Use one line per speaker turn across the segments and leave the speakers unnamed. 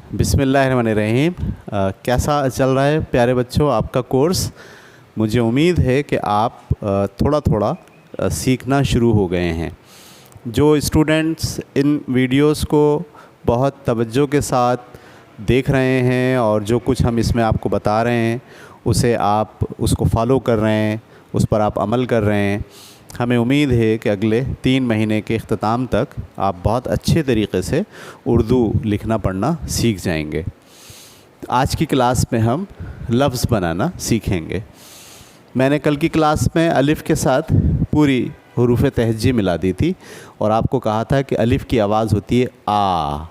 बिस्मिल्लाहिर्रहमानिर्रहीम। कैसा चल रहा है प्यारे बच्चों आपका कोर्स। मुझे उम्मीद है कि आप थोड़ा थोड़ा सीखना शुरू हो गए हैं। जो स्टूडेंट्स इन वीडियोस को बहुत तवज्जो के साथ देख रहे हैं और जो कुछ हम इसमें आपको बता रहे हैं उसे आप उसको फॉलो कर रहे हैं, उस पर आप अमल कर रहे हैं, हमें उम्मीद है कि अगले 3 महीने के अख्ताम तक आप बहुत अच्छे तरीक़े से उर्दू लिखना पढ़ना सीख जाएंगे। आज की क्लास में हम लफ्ज़ बनाना सीखेंगे। मैंने कल की क्लास में अलिफ़ के साथ पूरी हुरूफ़ तहज्जी मिला दी थी और आपको कहा था कि अलिफ़ की आवाज़ होती है आ,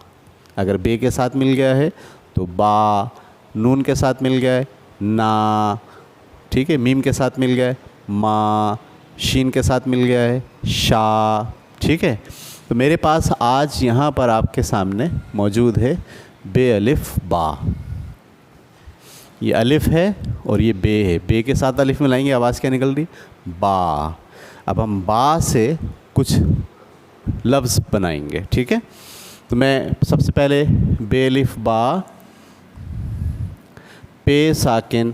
अगर बे के साथ मिल गया है तो बा, नून के साथ मिल गया है ना, ठीक है, मीम के साथ मिल गया है मा, शीन के साथ मिल गया है शा, ठीक है। तो मेरे पास आज यहाँ पर आपके सामने मौजूद है बे अलिफ़ बा। ये अलिफ़ है और ये बे है, बे के साथ अलिफ़ मिलाएंगे आवाज़ क्या निकल रही बा। अब हम बा से कुछ लफ्ज़ बनाएंगे, ठीक है। तो मैं सबसे पहले बे अलिफ़ बा पे साकिन,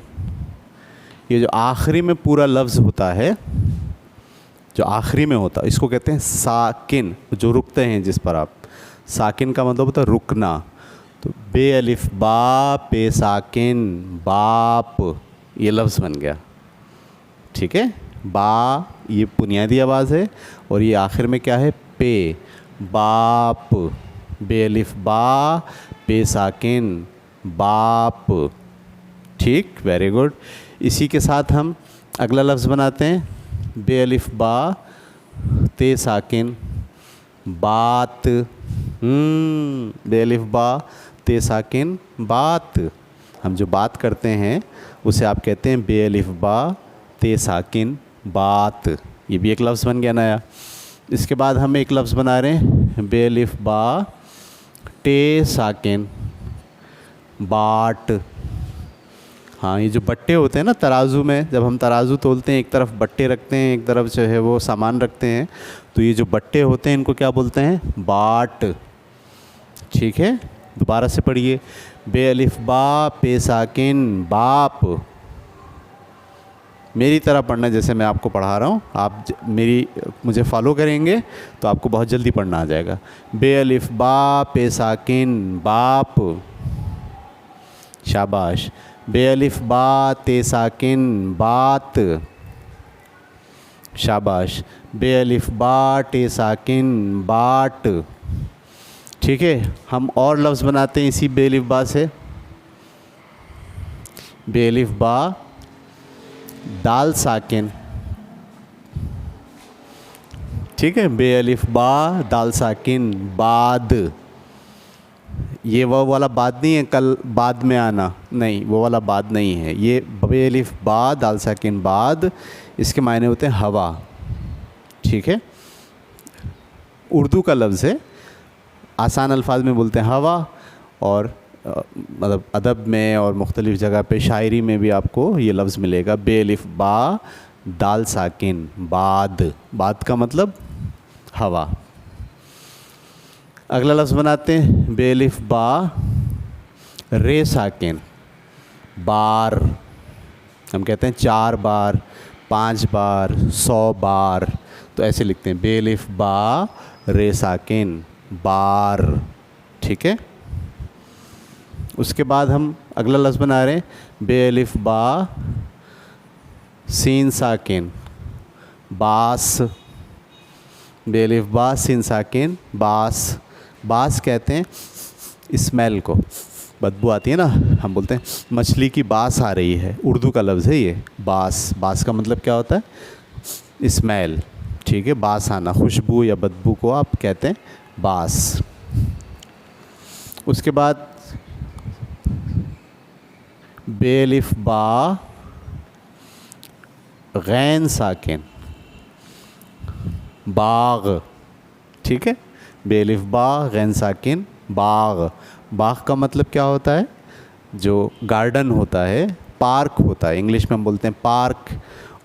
ये जो आखिरी में पूरा लफ्ज़ होता है, जो आखिरी में होता है इसको कहते हैं साकिन, जो रुकते हैं जिस पर आप, साकिन का मतलब होता है रुकना। तो बे अलिफ़ बा पे साकिन बाप, ये लफ्ज़ बन गया, ठीक है। बा ये बुनियादी आवाज़ है और ये आखिर में क्या है पे, बाप। बे अलिफ़ बा पे साकिन बाप, ठीक, वेरी गुड। इसी के साथ हम अगला लफ्ज़ बनाते हैं बे अलिफ़ बा ते साकिन बात। बे अलिफ़ बा ते साकिन बात, हम जो बात करते हैं उसे आप कहते हैं बे अलिफ़ बा ते साकिन बात। ये भी एक लफ्ज़ बन गया नया। इसके बाद हम एक लफ्ज़ बना रहे हैं बे अलिफ़ बा टे साकिन बाट। हाँ, ये जो बट्टे होते हैं ना तराजू में, जब हम तराजू तोलते हैं एक तरफ बट्टे रखते हैं, एक तरफ जो है वो सामान रखते हैं, तो ये जो बट्टे होते हैं इनको क्या बोलते हैं बाट, ठीक है। दोबारा से पढ़िए बे अलिफ़ बा पे साकिन बाप। मेरी तरह पढ़ना जैसे मैं आपको पढ़ा रहा हूँ, आप मुझे फॉलो करेंगे तो आपको बहुत जल्दी पढ़ना आ जाएगा। बे अलिफ़ बा पे साकिन बाप, शाबाश। बे अलिफ़ बा ते साकिन बात, शाबाश। बे अलिफ़ बा टे साकिन बाट, ठीक है। हम और लफ्ज़ बनाते हैं इसी बे अलिफ़ बा से। बे अलिफ़ बा दाल साकिन, ठीक है। बे अलिफ़ बा दाल साकिन बाद, ये वो वाला बाद नहीं है कल बाद में आना, नहीं वो वाला बाद नहीं है। ये बे अलिफ़ बा दाल साकिन बाद, इसके मायने होते हैं हवा, ठीक है। उर्दू का लफ्ज़ है, आसान अल्फाज में बोलते हैं हवा, और मतलब अदब में और मुख्तलिफ़ जगह पे शायरी में भी आपको ये लफ्ज़ मिलेगा बे अलिफ़ बा दाल साकिन बाद। बाद का मतलब हवा। अगला लफ्ज़ बनाते हैं बे अलिफ़ बा रे साकिन बार। हम कहते हैं 4 बार, 5 बार, 100 बार, तो ऐसे लिखते हैं बे अलिफ़ बा रे साकिन बार, ठीक है। उसके बाद हम अगला लफ्ज़ बना रहे हैं बे अलिफ़ बा सीन साकिन बास। बे अलिफ़ बा सीन साकिन बास। बास कहते हैं स्मेल को, बदबू आती है ना, हम बोलते हैं मछली की बास आ रही है, उर्दू का लफ्ज़ है ये बास। बास का मतलब क्या होता है स्मेल, ठीक है। बास आना, खुशबू या बदबू को आप कहते हैं बास। उसके बाद बे अलिफ़ बा गैन साकिन बाग, ठीक है। बे अलिफ़ बा गैन साकिन बाग। बाग का मतलब क्या होता है, जो गार्डन होता है, पार्क होता है, इंग्लिश में हम बोलते हैं पार्क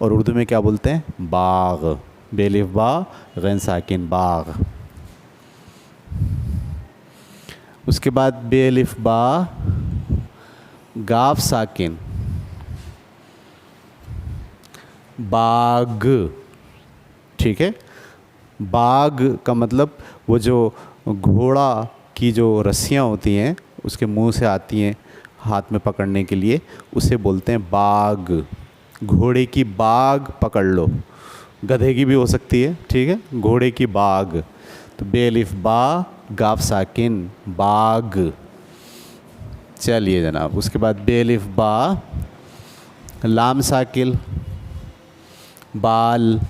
और उर्दू में क्या बोलते हैं बाग। बे अलिफ़ बा गैन साकिन बाग। उसके बाद बे अलिफ बा गाफ साकिन बाग, ठीक है। बाग का मतलब वो जो घोड़ा की जो रस्सियाँ होती हैं उसके मुंह से आती हैं हाथ में पकड़ने के लिए, उसे बोलते हैं बाग। घोड़े की बाग पकड़ लो, गधे की भी हो सकती है, ठीक है। घोड़े की बाग, तो बे अलिफ बा गाफ साकिन बाग। चलिए जनाब, उसके बाद बे अलिफ बा लाम साकिल बाल।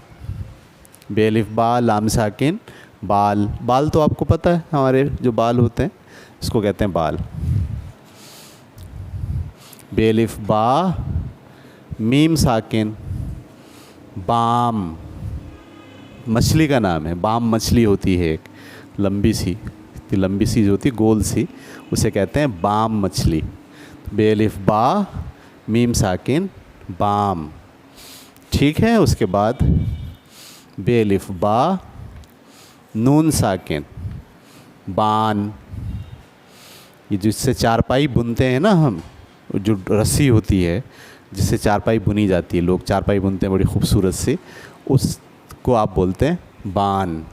बे अलिफ बा लाम साकिन बाल। बाल तो आपको पता है, हमारे जो बाल होते हैं इसको कहते हैं बाल। बे अलिफ बा मीम साकिन बाम। मछली का नाम है, बाम मछली होती है एक लंबी सी, जो होती गोल सी, उसे कहते हैं बाम मछली। बे अलिफ बा मीम साकिन बाम, ठीक है। उसके बाद बे अलिफ बा नून साकिन बान। ये जिससे चारपाई बुनते हैं ना हम, जो रस्सी होती है जिससे चारपाई बुनी जाती है, लोग चारपाई बुनते हैं बड़ी खूबसूरत सी, उसको आप बोलते हैं बान।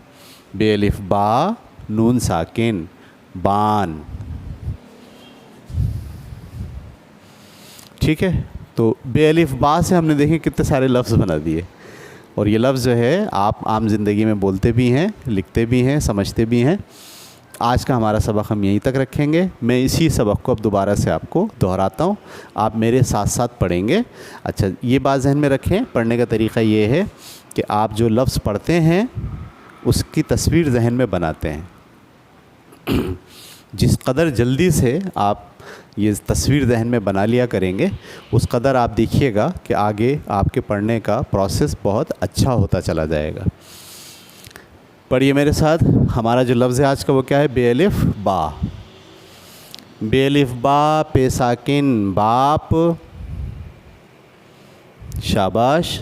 बे अलिफ बा नून साकिन बान, ठीक है। तो बे अलिफ बा से हमने देखे कितने सारे लफ्ज़ बना दिए, और ये लफ्ज़ जो है आप आम ज़िंदगी में बोलते भी हैं, लिखते भी हैं, समझते भी हैं। आज का हमारा सबक हम यहीं तक रखेंगे। मैं इसी सबक को अब दोबारा से आपको दोहराता हूँ, आप मेरे साथ साथ पढ़ेंगे। अच्छा, ये बात ज़हन में रखें, पढ़ने का तरीक़ा ये है कि आप जो लफ्ज़ पढ़ते हैं उसकी तस्वीर ज़हन में बनाते हैं। जिस कदर जल्दी से आप ये तस्वीर ज़हन में बना लिया करेंगे, उस कदर आप देखिएगा कि आगे आपके पढ़ने का प्रोसेस बहुत अच्छा होता चला जाएगा। पढ़िए मेरे साथ। हमारा जो लफ्ज़ है आज का वो क्या है? बे अलिफ बा। बे अलिफ बा पे साकिन बाप, शाबाश।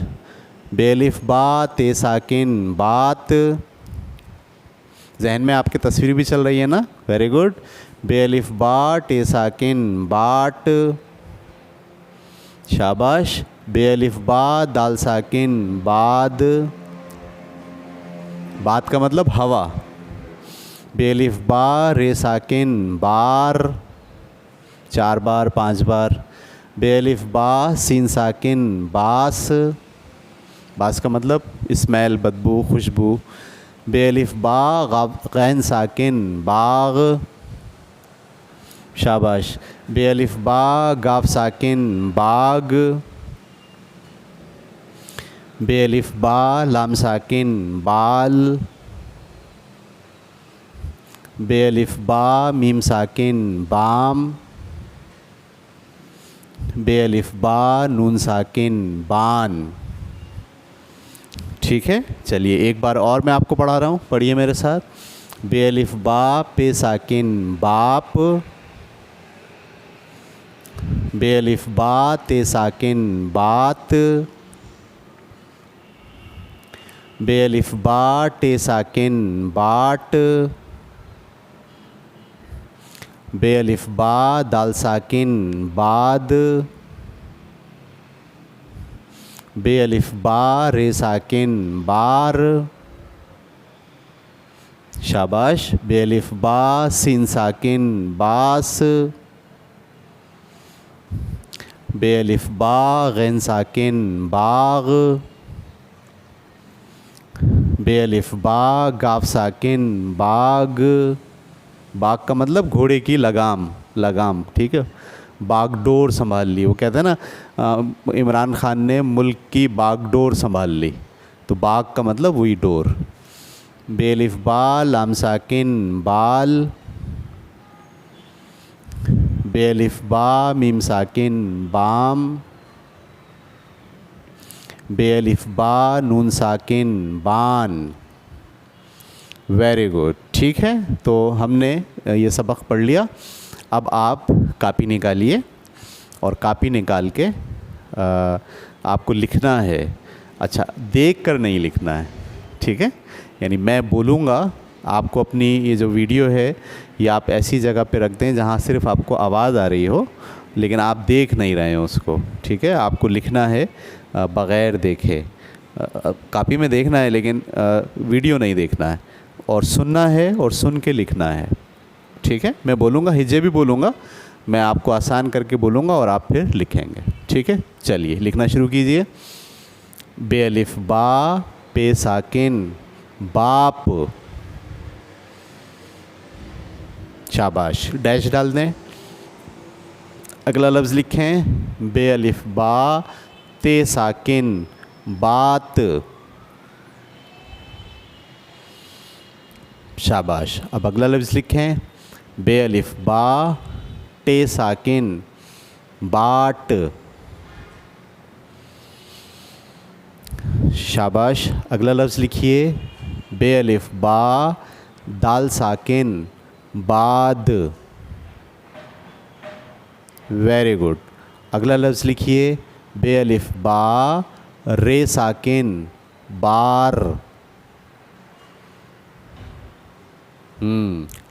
बे अलिफ बा ते साकिन बात। जहन में आपकी तस्वीर भी चल रही है ना? Very good. बे अलिफ बा टे साकिन बाट, शाबाश। बे अलिफ बा दाल साकिन बाद, बाद का मतलब हवा। बे अलिफ बा रे साकिन बार, 4 बार 5 बार। बे अलिफ बा सीन साकिन बास, बास का मतलब स्मेल, बदबू, खुशबू। बे अलिफ बा गैन साकिन बाग, शाबाश। बे अलिफ बा गाफ साकिन बाग। बे अलिफ बा लाम साकिन बाल। बे अलिफ बा मीम साकिन बाम। बे अलिफ बा नून साकिन बान, ठीक है। चलिए एक बार और मैं आपको पढ़ा रहा हूँ, पढ़िए मेरे साथ। बे अलिफ बा पे साकिन बाप। बे अलिफ बा ते साकिन बात। बे अलिफ बा टे साकिन बाट। बे अलिफ बा दाल साकिन बाद। बे अलिफ बा रे साकिन बार, शाबाश। बे अलिफ बा सीन साकिन बास। बे अलिफ बा गैन साकिन बाग। बे अलिफ बा गाफ साकिन बाग, बाग का मतलब घोड़े की लगाम, लगाम, ठीक है। बागडोर संभाल ली, वो कहते हैं ना इमरान खान ने मुल्क की बागडोर संभाल ली, तो बाग का मतलब वही डोर। बे अलिफ बा लाम साकिन बाल। बे अलिफ बा मीम साकिन बाम। बे अलिफ बा नून साकिन बान। वेरी गुड, ठीक है। तो हमने ये सबक पढ़ लिया। अब आप कापी निकालिए, और कापी निकाल के आपको लिखना है। अच्छा, देख कर नहीं लिखना है, ठीक है। यानी मैं बोलूँगा आपको अपनी ये जो वीडियो है ये आप ऐसी जगह पे रख दें जहाँ सिर्फ आपको आवाज़ आ रही हो लेकिन आप देख नहीं रहे हो उसको, ठीक है। आपको लिखना है बग़ैर देखे, कॉपी में देखना है लेकिन वीडियो नहीं देखना है, और सुनना है और सुन के लिखना है, ठीक है। मैं बोलूँगा, हिज्जे भी बोलूँगा, मैं आपको आसान करके बोलूँगा और आप फिर लिखेंगे, ठीक है। चलिए लिखना शुरू कीजिए। बे अलिफ बा पे साकिन बाप, शाबाश। डैश डाल दें। अगला लफ्ज़ लिखें, बे अलिफ बा ते साकिन बात, शाबाश। अब अगला लफ्ज़ लिखें, बे अलिफ बा टे साकिन बाट, शाबाश। अगला लफ्ज़ लिखिए, बे अलिफ बा दाल साकिन बाद, वेरी गुड। अगला लफ्ज़ लिखिए, बे अलिफ बा रे साकिन बार,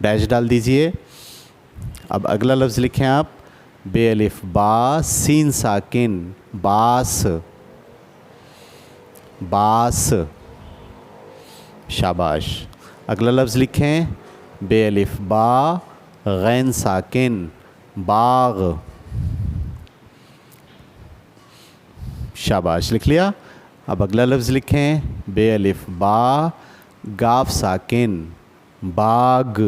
डैश डाल दीजिए। अब अगला लफ्ज़ लिखें आप, बे अलिफ बा सीन साकिन बास, बास, शाबाश। अगला लफ्ज़ लिखें, बे अलिफ बा गैन साकिन बाग, शाबाश, लिख लिया। अब अगला लफ्ज़ लिखें, बे अलिफ बा गाफ साकिन बाग,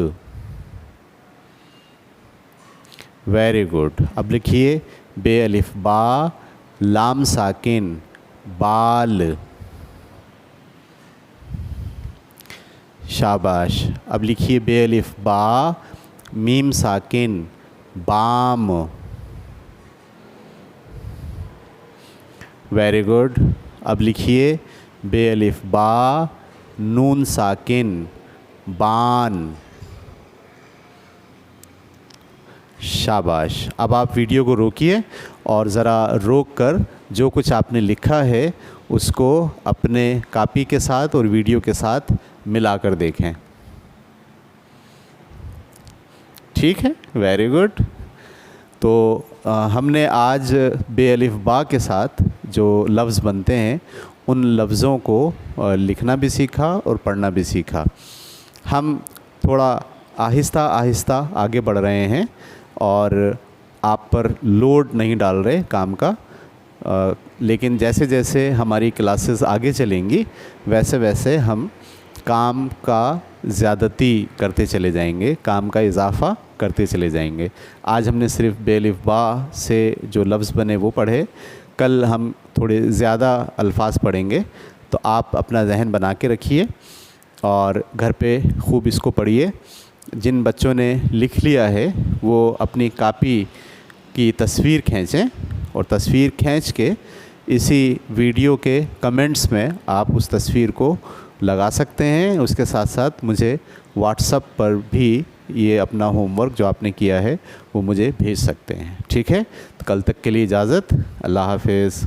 वेरी गुड। अब लिखिए, बे अलिफ बा लाम साकिन बाल, शाबाश। अब लिखिए, बे अलिफ बा मीम साकिन बाम, वेरी गुड। अब लिखिए, बे अलिफ बा नून साकिन बान, शाबाश। अब आप वीडियो को रोकिए और ज़रा रोक कर जो कुछ आपने लिखा है उसको अपने कॉपी के साथ और वीडियो के साथ मिलाकर देखें, ठीक है, वेरी गुड। तो हमने आज बे अलिफ बा के साथ जो लफ्ज़ बनते हैं उन लफ्ज़ों को लिखना भी सीखा और पढ़ना भी सीखा। हम थोड़ा आहिस्ता आहिस्ता आगे बढ़ रहे हैं और आप पर लोड नहीं डाल रहे काम का, लेकिन जैसे जैसे हमारी क्लासेस आगे चलेंगी वैसे वैसे हम काम का ज़्यादती करते चले जाएंगे, काम का इजाफ़ा करते चले जाएंगे। आज हमने सिर्फ बे अलिफ बा से जो लफ्ज़ बने वो पढ़े, कल हम थोड़े ज़्यादा अल्फाज पढ़ेंगे। तो आप अपना जहन बना के रखिए और घर पे खूब इसको पढ़िए। जिन बच्चों ने लिख लिया है वो अपनी कॉपी की तस्वीर खींचें और तस्वीर खींच के इसी वीडियो के कमेंट्स में आप उस तस्वीर को लगा सकते हैं। उसके साथ साथ मुझे व्हाट्सएप पर भी ये अपना होमवर्क जो आपने किया है वो मुझे भेज सकते हैं, ठीक है। तो कल तक के लिए इजाज़त, अल्लाह हाफ़िज़।